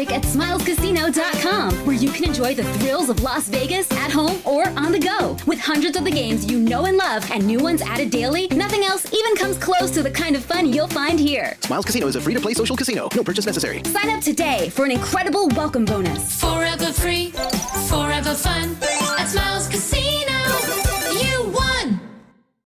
magic at smilescasino.com, where you can enjoy the thrills of Las Vegas at home or on the go. With hundreds of the games you know and love and new ones added daily, nothing else even comes close to the kind of fun you'll find here. Smiles Casino is a free-to-play social casino. No purchase necessary. Sign up today for an incredible welcome bonus. Forever free, forever fun. At Smiles Casino, you won!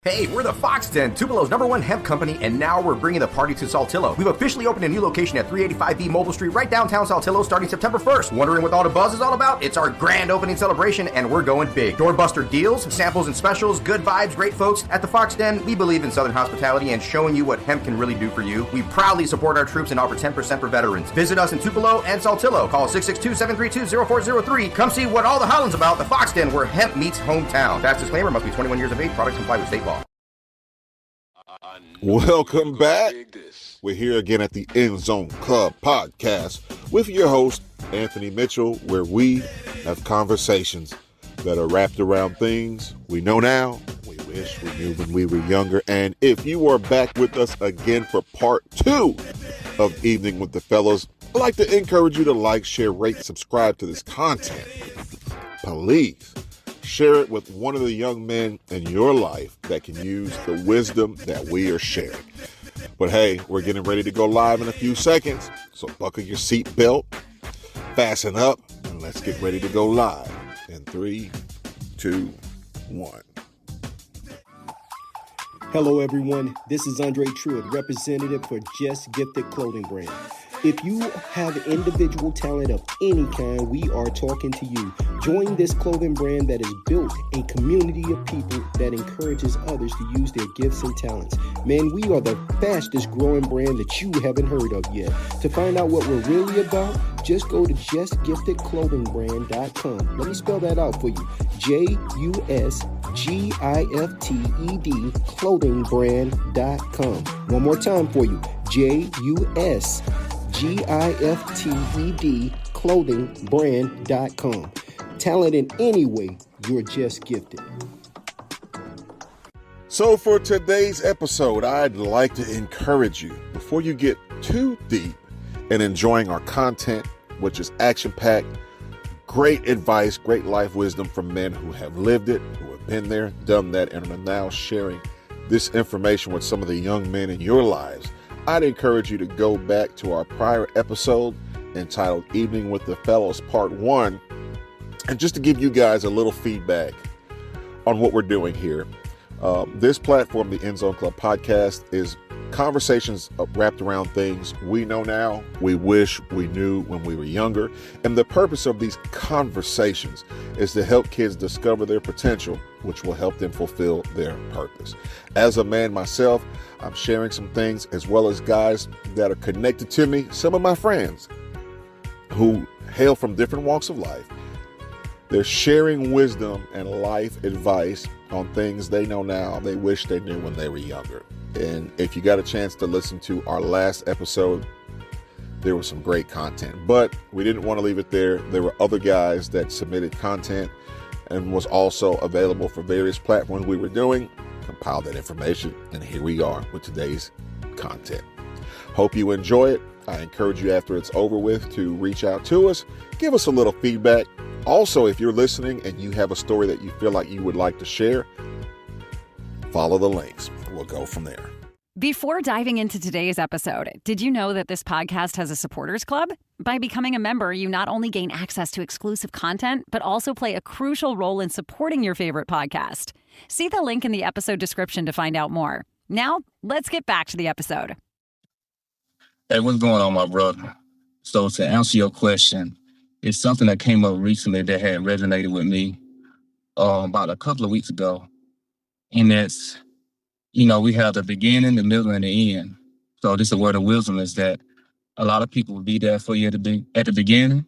Hey, we're the Fox Den, Tupelo's #1 hemp company, and now we're bringing the party to Saltillo. We've officially opened a new location at 385B Mobile Street, right downtown Saltillo, starting September 1st. Wondering what all the buzz is all about? It's our grand opening celebration, and we're going big. Doorbuster deals, samples and specials, good vibes, great folks. At the Fox Den, we believe in Southern hospitality and showing you what hemp can really do for you. We proudly support our troops and offer 10% for veterans. Visit us in Tupelo and Saltillo. Call 662-732-0403. Come see what all the holling's about. The Fox Den, where hemp meets hometown. Fast disclaimer, must be 21 years of age. Products comply with state law. Welcome back. We're here again at the End Zone Club podcast with your host, Anthony Mitchell, where we have conversations that are wrapped around things we know now, we wish we knew when we were younger. And if you are back with us again for part 2 of Evening with the Fellows, I'd like to encourage you to like, share, rate, subscribe to this content. Please share it with one of the young men in your life that can use the wisdom that we are sharing. But hey, we're getting ready to go live in a few seconds, so buckle your seatbelt, fasten up, and let's get ready to go live in 3, 2, 1. Hello everyone, this is Andre Truitt, representative for Just Gifted Clothing Brand. If you have individual talent of any kind, we are talking to you. Join this clothing brand that has built a community of people that encourages others to use their gifts and talents. Man, we are the fastest growing brand that you haven't heard of yet. To find out what we're really about, just go to justgiftedclothingbrand.com. Let me spell that out for you. JUSGIFTED clothingbrand.com. One more time for you. JUSGIFTED clothingbrand.com. Talent in any way, you're just gifted. So for today's episode, I'd like to encourage you, before you get too deep in enjoying our content, which is action-packed, great advice, great life wisdom from men who have lived it, who have been there, done that, and are now sharing this information with some of the young men in your lives, I'd encourage you to go back to our prior episode entitled Evening with the Fellows Part 1, and just to give you guys a little feedback on what we're doing here. This platform, the End Zone Club podcast, is conversations wrapped around things we know now, we wish we knew when we were younger. And the purpose of these conversations is to help kids discover their potential, which will help them fulfill their purpose. As a man myself, I'm sharing some things, as well as guys that are connected to me, some of my friends who hail from different walks of life. They're sharing wisdom and life advice on things they know now they wish they knew when they were younger. And if you got a chance to listen to our last episode, there was some great content. But we didn't want to leave it there. There were other guys that submitted content and was also available for various platforms we were doing. Compiled that information, and here we are with today's content. Hope you enjoy it. I encourage you, after it's over with, to reach out to us, give us a little feedback. Also, if you're listening and you have a story that you feel like you would like to share, follow the links. We'll go from there. Before diving into today's episode, did you know that this podcast has a supporters club? By becoming a member, you not only gain access to exclusive content, but also play a crucial role in supporting your favorite podcast. See the link in the episode description to find out more. Now, let's get back to the episode. Hey, what's going on, my brother? So to answer your question, it's something that came up recently that had resonated with me about a couple of weeks ago. And that's, we have the beginning, the middle, and the end. So this is a word of wisdom, is that a lot of people will be there for you at the beginning.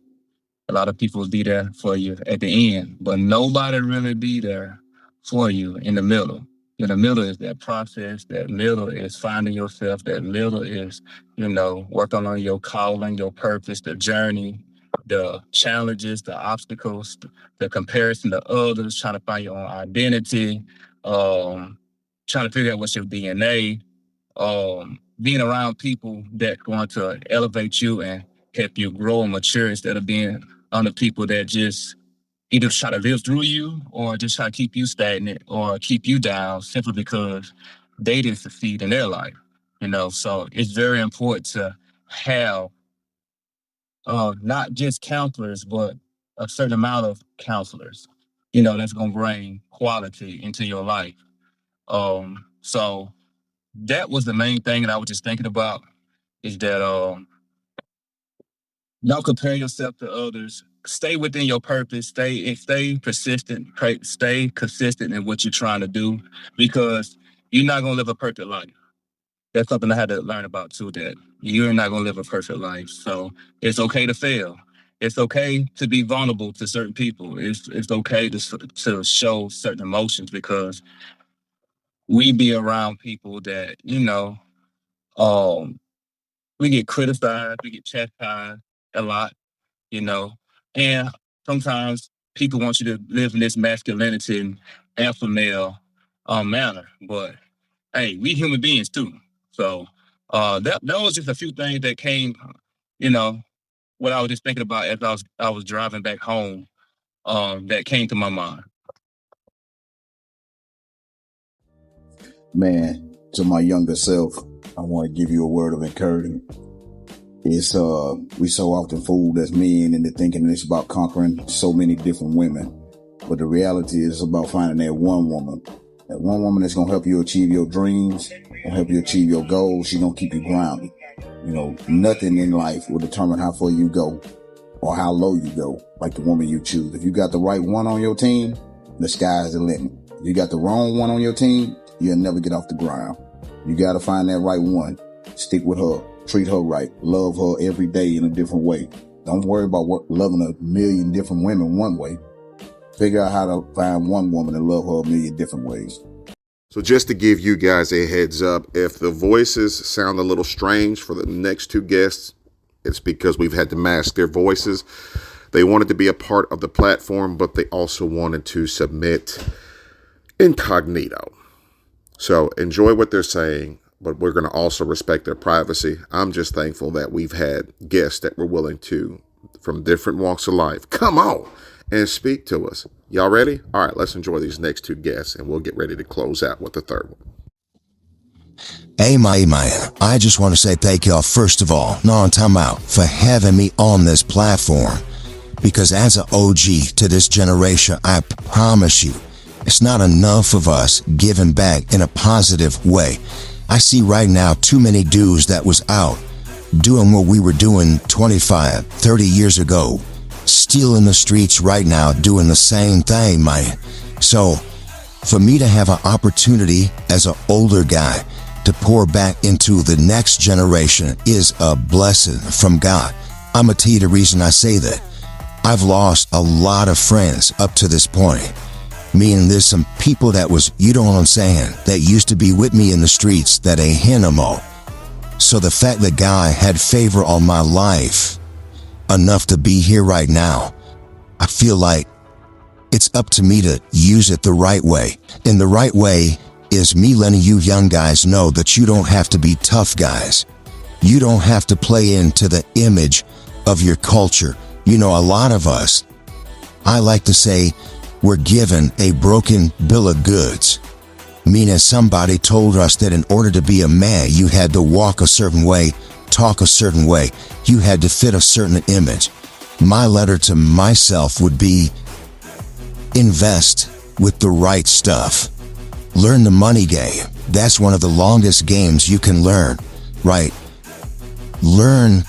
A lot of people will be there for you at the end. But nobody really be there for you in the middle. In the middle is that process. That middle is finding yourself. That middle is, working on your calling, your purpose, the journey, the challenges, the obstacles, the comparison to others, trying to find your own identity, trying to figure out what's your DNA, being around people that's going to elevate you and help you grow and mature instead of being under people that just either try to live through you or just try to keep you stagnant or keep you down simply because they didn't succeed in their life. So it's very important to have not just counselors, but a certain amount of counselors, that's going to bring quality into your life. So that was the main thing that I was just thinking about is that don't compare yourself to others. Stay within your purpose. Stay persistent. Stay consistent in what you're trying to do because you're not going to live a perfect life. That's something I had to learn about too, that you're not going to live a perfect life. So it's okay to fail. It's okay to be vulnerable to certain people. It's okay to show certain emotions because we be around people that, we get criticized, we get chastised a lot, and sometimes people want you to live in this masculinity and alpha male manner. But hey, we human beings too. So that was just a few things that came, what I was just thinking about as I was driving back home, that came to my mind. Man, to my younger self, I want to give you a word of encouragement. It's we so often fooled as men into thinking it's about conquering so many different women, but the reality is about finding that one woman that's gonna help you achieve your dreams, gonna help you achieve your goals. She's gonna keep you grounded. Nothing in life will determine how far you go or how low you go, like the woman you choose. If you got the right one on your team, the sky's the limit. If you got the wrong one on your team, you'll never get off the ground. You gotta find that right one. Stick with her. Treat her right. Love her every day in a different way. Don't worry about loving a million different women one way. Figure out how to find one woman and love her a million different ways. So just to give you guys a heads up, if the voices sound a little strange for the next two guests, it's because we've had to mask their voices. They wanted to be a part of the platform, but they also wanted to submit incognito. So enjoy what they're saying, but we're going to also respect their privacy. I'm just thankful that we've had guests that were willing to, from different walks of life, come on and speak to us. Y'all ready? All right, let's enjoy these next two guests, and we'll get ready to close out with the third one. Hey, man, I just want to say thank y'all, first of all, for having me on this platform. Because as an OG to this generation, I promise you, it's not enough of us giving back in a positive way. I see right now too many dudes that was out doing what we were doing 25, 30 years ago, still in the streets right now doing the same thing, man. So for me to have an opportunity as an older guy to pour back into the next generation is a blessing from God. I'm going to tell you the reason I say that. I've lost a lot of friends up to this point. Meaning there's some people that was, you know what I'm saying, that used to be with me in the streets that ain't here no more. So the fact that God had favor on my life enough to be here right now, I feel like it's up to me to use it the right way. And the right way is me letting you young guys know that you don't have to be tough guys. You don't have to play into the image of your culture. A lot of us, I like to say, we're given a broken bill of goods, meaning somebody told us that in order to be a man, you had to walk a certain way, talk a certain way, you had to fit a certain image. My letter to myself would be, invest with the right stuff. Learn the money game. That's one of the longest games you can learn, right? Learn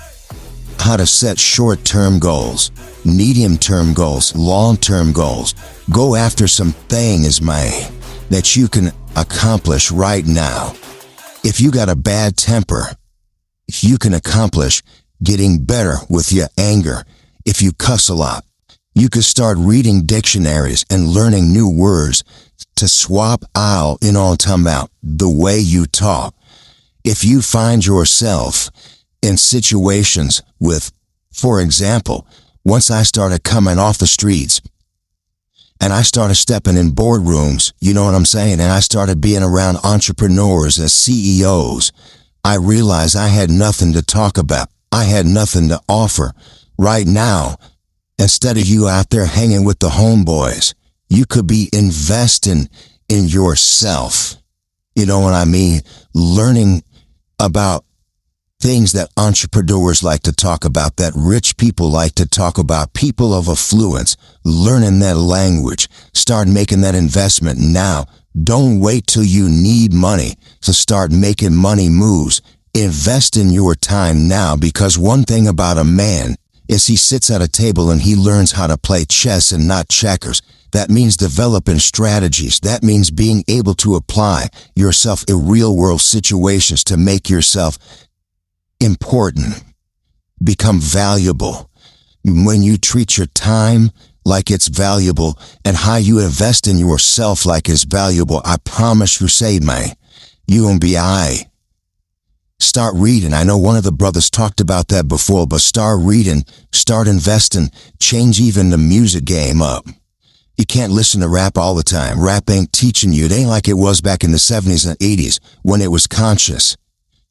how to set short-term goals, medium-term goals, long-term goals. Go after some things, man, that you can accomplish right now. If you got a bad temper, you can accomplish getting better with your anger. If you cuss a lot, you could start reading dictionaries and learning new words to swap out in all time out the way you talk. If you find yourself in situations with, for example, once I started coming off the streets and I started stepping in boardrooms, you know what I'm saying, and I started being around entrepreneurs and CEOs, I realized I had nothing to talk about. I had nothing to offer. Right now, instead of you out there hanging with the homeboys, you could be investing in yourself. You know what I mean? Learning about things that entrepreneurs like to talk about, that rich people like to talk about, people of affluence, learning that language. Start making that investment now. Don't wait till you need money to start making money moves. Invest in your time now, because one thing about a man is he sits at a table and he learns how to play chess and not checkers. That means developing strategies. That means being able to apply yourself in real world situations to make yourself important, become valuable. When you treat your time like it's valuable and how you invest in yourself like it's valuable, I promise you, say, man, you gonna be aight. Start reading. I know one of the brothers talked about that before, but start reading, start investing, change even the music game up. You can't listen to rap all the time. Rap ain't teaching you. It ain't like it was back in the 70s and 80s when it was conscious.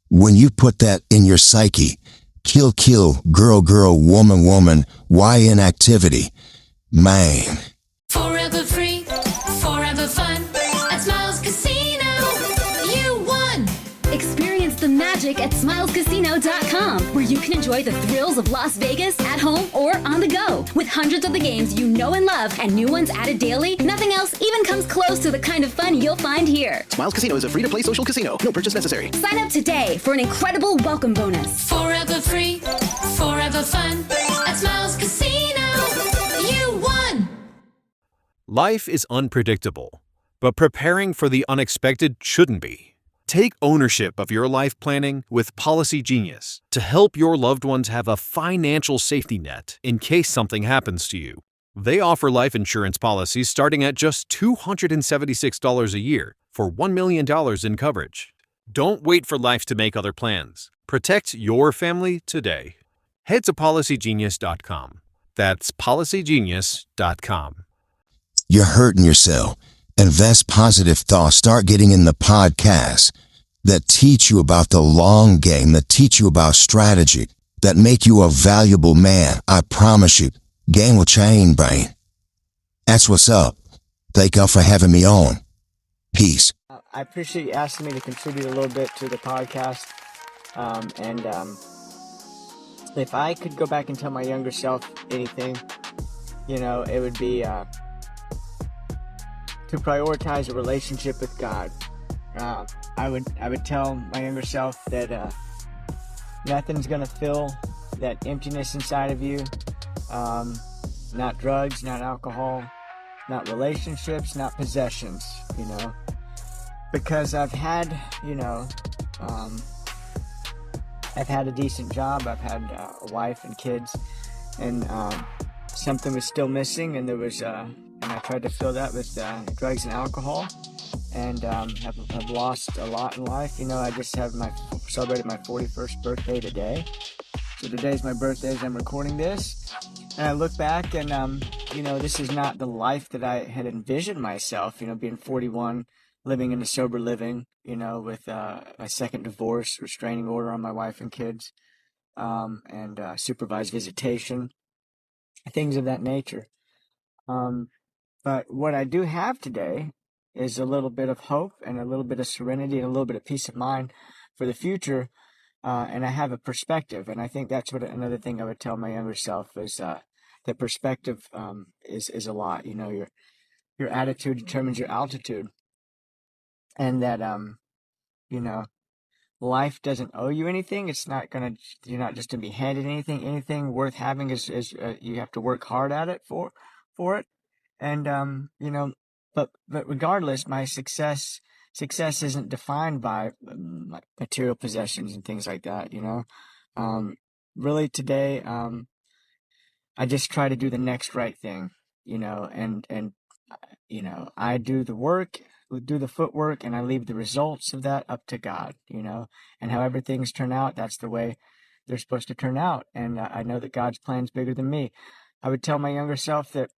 When you put that in your psyche, kill, girl, woman, why inactivity? Man. Forever free, forever fun. At Smiles Casino, you won! Experience the magic at smilescasino.com, where you can enjoy the thrills of Las Vegas at home or on the go. With hundreds of the games you know and love and new ones added daily, nothing else even comes close to the kind of fun you'll find here. Smiles Casino is a free-to-play social casino. No purchase necessary. Sign up today for an incredible welcome bonus. Forever free, forever fun. At Smiles Casino, you won! Life is unpredictable, but preparing for the unexpected shouldn't be. Take ownership of your life planning with Policy Genius to help your loved ones have a financial safety net in case something happens to you. They offer life insurance policies starting at just $276 a year for $1 million in coverage. Don't wait for life to make other plans. Protect your family today. Head to PolicyGenius.com. That's PolicyGenius.com. You're hurting yourself. Invest positive thoughts. Start getting in the podcasts that teach you about the long game, that teach you about strategy, that make you a valuable man. I promise you, game will change, brain. That's what's up. Thank y'all for having me on. Peace. I appreciate you asking me to contribute a little bit to the podcast. If I could go back and tell my younger self anything, it would be to prioritize a relationship with God. I would tell my younger self that nothing's gonna fill that emptiness inside of you. Not drugs, not alcohol, not relationships, not possessions. Because I've had, I've had a decent job. I've had a wife and kids, and something was still missing, and there was. And I tried to fill that with drugs and alcohol, and have lost a lot in life. I just celebrated my 41st birthday today. So today's my birthday as I'm recording this. And I look back and, this is not the life that I had envisioned myself, being 41, living in a sober living, with my second divorce, restraining order on my wife and kids, and supervised visitation, things of that nature. But what I do have today is a little bit of hope and a little bit of serenity and a little bit of peace of mind for the future. And I have a perspective. And I think that's what another thing I would tell my younger self is that perspective is a lot. Your attitude determines your altitude. And that, life doesn't owe you anything. You're not just going to be handed anything. Anything worth having is you have to work hard at it for it. And, but regardless, my success isn't defined by material possessions and things like that, really today, I just try to do the next right thing, and I do the work, do the footwork, and I leave the results of that up to God, and however things turn out, that's the way they're supposed to turn out. And I know that God's plan's bigger than me. I would tell my younger self that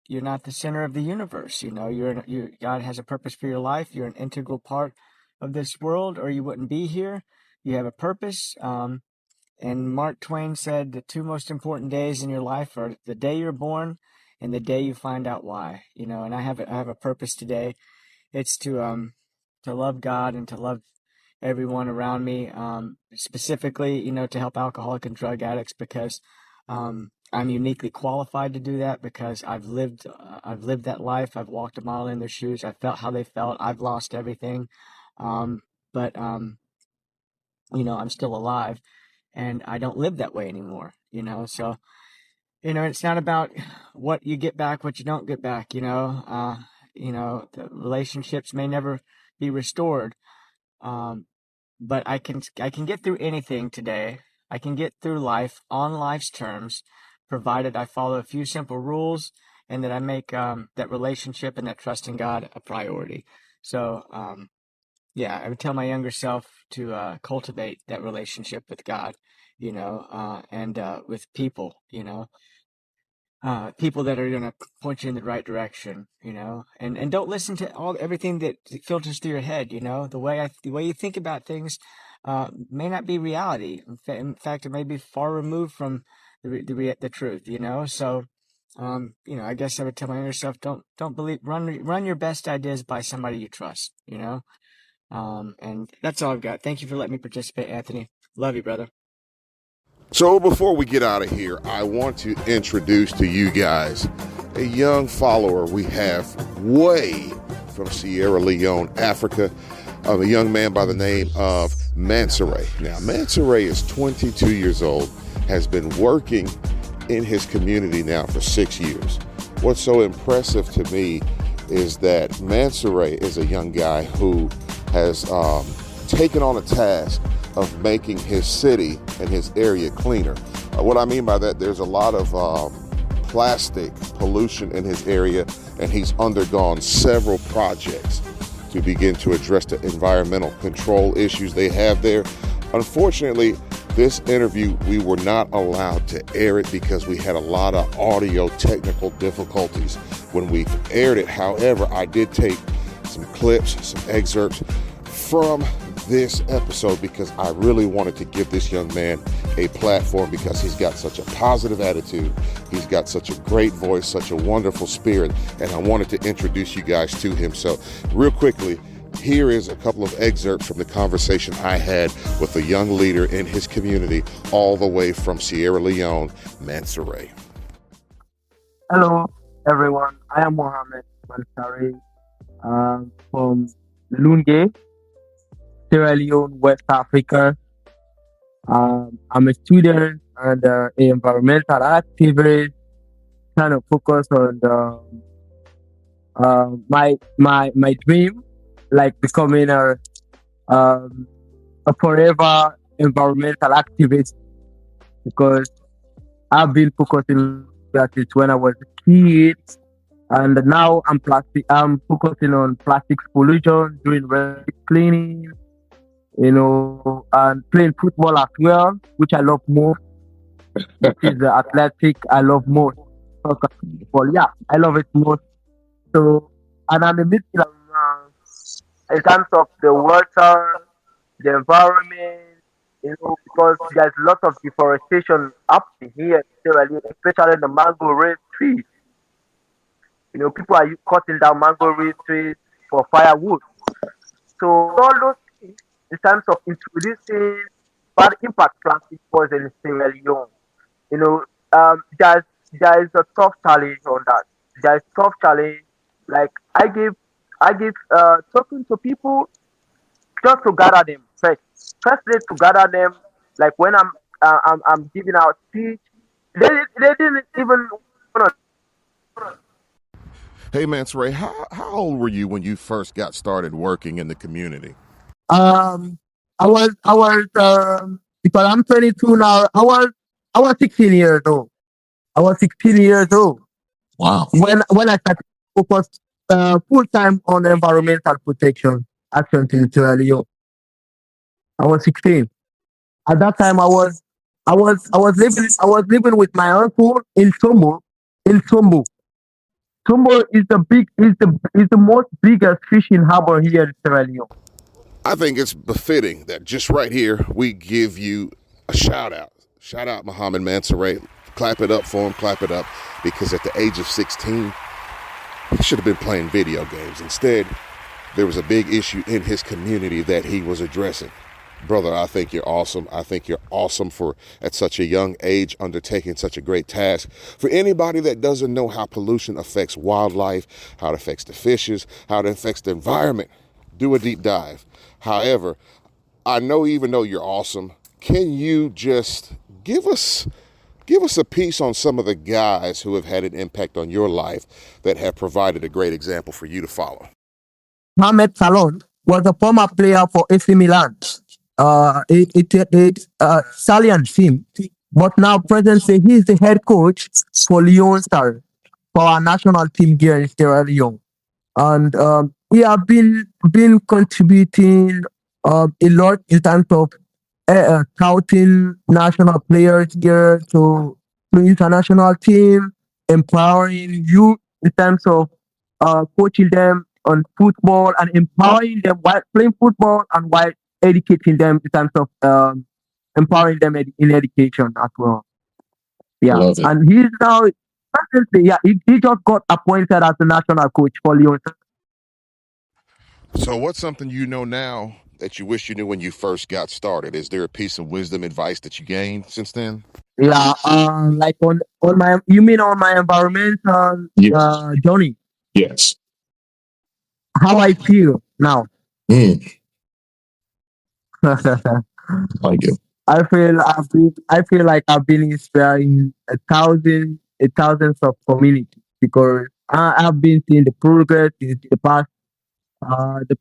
you're not the center of the universe. God has a purpose for your life. You're an integral part of this world, or you wouldn't be here. You have a purpose. And Mark Twain said the two most important days in your life are the day you're born and the day you find out why. And I have a purpose today. It's to love God and to love everyone around me, specifically, to help alcoholic and drug addicts, because I'm uniquely qualified to do that, because I've lived that life. I've walked a mile in their shoes. I felt how they felt. I've lost everything, but I'm still alive, and I don't live that way anymore. So it's not about what you get back, what you don't get back. The relationships may never be restored. But I can get through anything today. I can get through life on life's terms, provided I follow a few simple rules and that I make that relationship and that trust in God a priority. So, I would tell my younger self to cultivate that relationship with God, and with people, people that are going to point you in the right direction, and don't listen to everything that filters through your head. The way you think about things may not be reality. In fact, it may be far removed from the truth. So I guess I would tell my younger self, don't believe, run your best ideas by somebody you trust. And that's all I've got. Thank you for letting me participate, Anthony. Love you, brother. So before we get out of here, I want to introduce to you guys a young follower we have way from Sierra Leone, Africa, of a young man by the name of Mansoray. Now, Mansoray is 22 years old, has been working in his community now for 6 years. What's so impressive to me is that Mansoray is a young guy who has taken on a task of making his city and his area cleaner. What I mean by that, there's a lot of plastic pollution in his area, and he's undergone several projects to begin to address the environmental control issues they have there. Unfortunately, this interview, we were not allowed to air it because we had a lot of audio technical difficulties when we aired it. However, I did take some clips, some excerpts from this episode because I really wanted to give this young man a platform because he's got such a positive attitude. He's got such a great voice, such a wonderful spirit, and I wanted to introduce you guys to him. So real quickly, here is a couple of excerpts from the conversation I had with a young leader in his community all the way from Sierra Leone, Mansoray. Hello, everyone. I am Mohammed Mansoray from Lunge, Sierra Leone, West Africa. I'm a student and an environmental activist, trying to focus on my dream, like becoming a forever environmental activist, because I've been focusing on that when I was a kid, and now I'm focusing on plastics pollution, doing rescue cleaning, and playing football as well, which I love most. Which is the athletic I love most. Soccer, football, yeah, I love it most. So, and I'm a Muslim in terms of the water, the environment, because there's a lot of deforestation happening here in Sierra Leone, especially the mango rape trees. People are cutting down mango rape trees for firewood. So all those things in terms of introducing bad impact plastic poison in Sierra Leone, there is a tough challenge on that. There is tough challenge. Like I give talking to people just to gather them first. Firstly, to gather them, like when I'm giving out speech, they didn't even want to. Hey, Mansoray, how old were you when you first got started working in the community? I was because I'm 22 now. I was 16 years old. I was 16 years old. Wow. When I started to focus full time on environmental protection action in Sierra Leone. I was 16. At that time, I was living with my uncle in Sombo. In Sombo, Sombo is the most biggest fishing harbor here in Sierra Leone. I think it's befitting that just right here we give you a shout out. Shout out Muhammad Mansouri. Clap it up for him. Clap it up. Because at the age of 16, he should have been playing video games. Instead, there was a big issue in his community that he was addressing. Brother, I think you're awesome. I think you're awesome for, at such a young age, undertaking such a great task. For anybody that doesn't know how pollution affects wildlife, how it affects the fishes, how it affects the environment, do a deep dive. However, I know even though you're awesome, can you just give us a piece on some of the guys who have had an impact on your life that have provided a great example for you to follow? Mohamed Salon was a former player for AC Milan. Italian team, but now presently he is the head coach for Lyon Star, for our national team here in Sierra Leone, and we have been contributing a lot in terms of scouting national players here to international team, empowering youth in terms of coaching them on football and empowering them while playing football and while educating them in terms of empowering them in education as well. Yeah, Love it. and he's now presently, he just got appointed as the national coach for Lyon. So what's something you know now that you wish you knew when you first got started? Is there a piece of wisdom, advice that you gained since then? Yeah, like on my, you mean on my environmental journey? Yes. How I feel now. Like it. I feel like I've been inspiring thousands of communities because I have been seeing the progress in the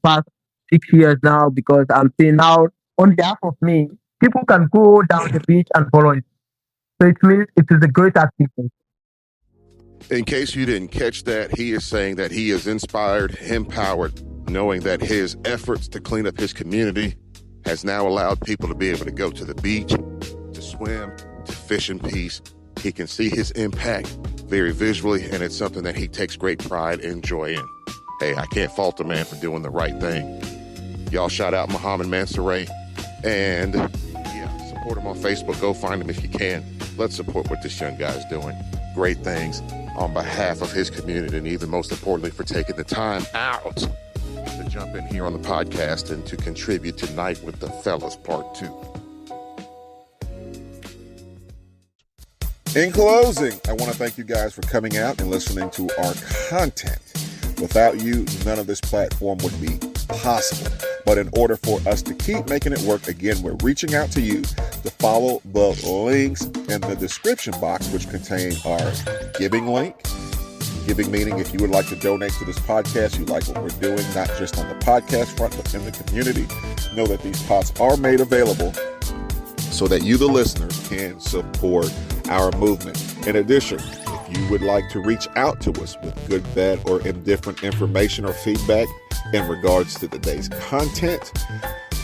past 6 years now, because I'm seeing now on behalf of me, people can go down the beach and volunteer. So it means it is a great achievement. In case you didn't catch that, he is saying that he is inspired, empowered, knowing that his efforts to clean up his community has now allowed people to be able to go to the beach, to swim, to fish in peace. He can see his impact very visually, and it's something that he takes great pride and joy in. Hey, I can't fault the man for doing the right thing. Y'all shout out Muhammad Mansouri, and support him on Facebook. Go find him if you can. Let's support what this young guy's doing. Great things on behalf of his community, and even most importantly, for taking the time out to jump in here on the podcast and to contribute tonight with the fellas part 2. In closing, I want to thank you guys for coming out and listening to our content. Without you, none of this platform would be possible. But in order for us to keep making it work, again, we're reaching out to you to follow the links in the description box, which contain our giving link. Giving meaning if you would like to donate to this podcast, you like what we're doing, not just on the podcast front, but in the community, know that these pots are made available so that you, the listener, can support our movement. In addition, if you would like to reach out to us with good, bad, or indifferent information or feedback in regards to today's content,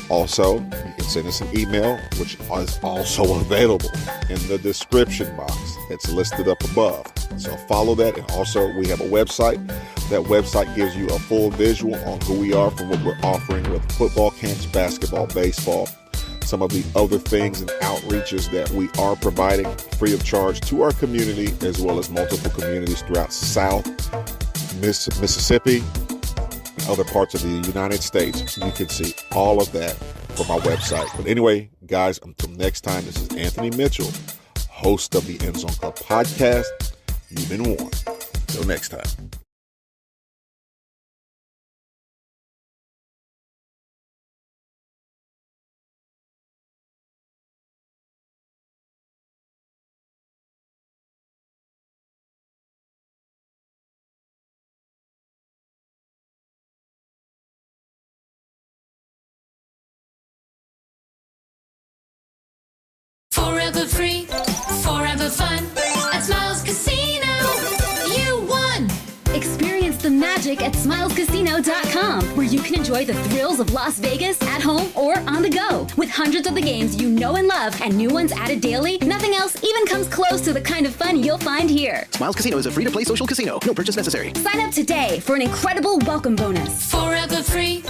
also, you can send us an email, which is also available in the description box. It's listed up above. So follow that. And also, we have a website. That website gives you a full visual on who we are, from what we're offering with football camps, basketball, baseball, some of the other things and outreaches that we are providing free of charge to our community, as well as multiple communities throughout South Mississippi, other parts of the United States. You can see all of that from our website. But anyway, guys, until next time, this is Anthony Mitchell, host of the End Zone Club podcast. You've been warned. Until next time. Forever free, forever fun. At Smiles Casino, you won! Experience the magic at smilescasino.com, where you can enjoy the thrills of Las Vegas at home or on the go. With hundreds of the games you know and love and new ones added daily, nothing else even comes close to the kind of fun you'll find here. Smiles Casino is a free-to-play social casino. No purchase necessary. Sign up today for an incredible welcome bonus. Forever free,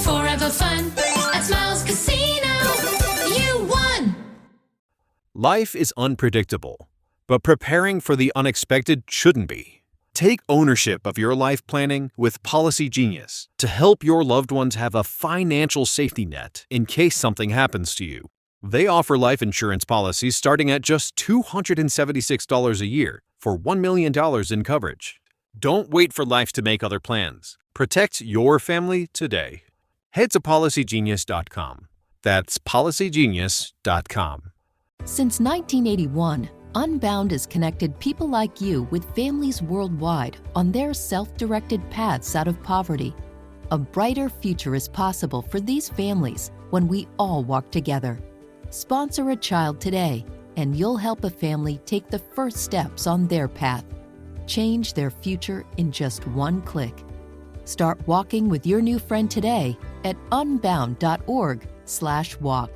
forever fun. At Smiles Casino, you won! Life is unpredictable, but preparing for the unexpected shouldn't be. Take ownership of your life planning with Policy Genius to help your loved ones have a financial safety net in case something happens to you. They offer life insurance policies starting at just $276 a year for $1 million in coverage. Don't wait for life to make other plans. Protect your family today. Head to policygenius.com. That's policygenius.com. Since 1981, Unbound has connected people like you with families worldwide on their self-directed paths out of poverty. A brighter future is possible for these families when we all walk together. Sponsor a child today, and you'll help a family take the first steps on their path. Change their future in just one click. Start walking with your new friend today at unbound.org/walk.